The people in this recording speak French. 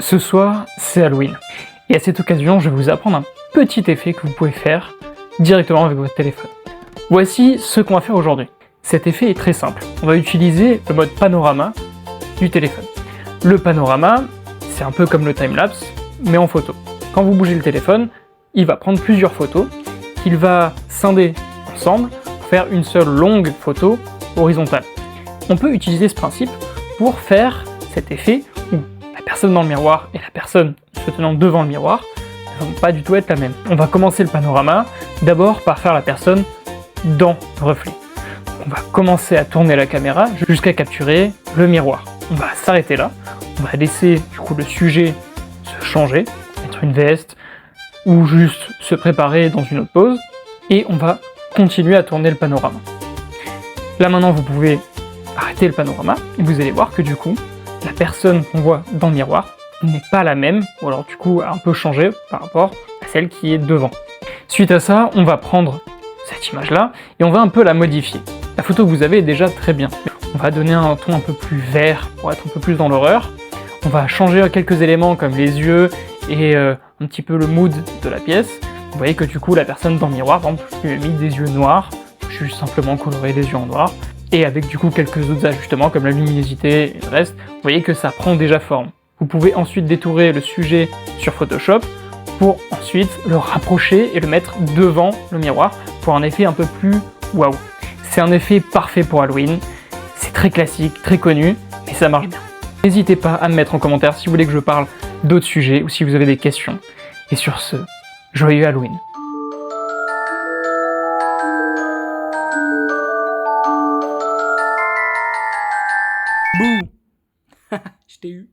Ce soir, c'est Halloween. Et à cette occasion, je vais vous apprendre un petit effet que vous pouvez faire directement avec votre téléphone. Voici ce qu'on va faire aujourd'hui. Cet effet est très simple. On va utiliser le mode panorama du téléphone. Le panorama, c'est un peu comme le timelapse, mais en photo. Quand vous bougez le téléphone, il va prendre plusieurs photos qu'il va scinder ensemble pour faire une seule longue photo horizontale. On peut utiliser ce principe pour faire cet effet où la personne dans le miroir et la personne se tenant devant le miroir ne vont pas du tout être la même. On va commencer le panorama d'abord par faire la personne dans le reflet. On va commencer à tourner la caméra jusqu'à capturer le miroir. On va s'arrêter là, on va laisser du coup le sujet se changer, mettre une veste ou juste se préparer dans une autre pose et on va continuer à tourner le panorama. Là maintenant vous pouvez arrêter le panorama et vous allez voir que du coup la personne qu'on voit dans le miroir n'est pas la même, ou alors du coup a un peu changé par rapport à celle qui est devant. Suite à ça, on va prendre cette image-là et on va un peu la modifier. La photo que vous avez est déjà très bien. On va donner un ton un peu plus vert pour être un peu plus dans l'horreur. On va changer quelques éléments comme les yeux et un petit peu le mood de la pièce. Vous voyez que du coup la personne dans le miroir, par exemple, lui a mis des yeux noirs, juste simplement colorer les yeux en noir. Et avec du coup quelques autres ajustements comme la luminosité et le reste, vous voyez que ça prend déjà forme. Vous pouvez ensuite détourer le sujet sur Photoshop pour ensuite le rapprocher et le mettre devant le miroir pour un effet un peu plus waouh. C'est un effet parfait pour Halloween, c'est très classique, très connu, mais ça marche bien. N'hésitez pas à me mettre en commentaire si vous voulez que je parle d'autres sujets ou si vous avez des questions. Et sur ce, joyeux Halloween! Bouh. Je t'ai eu.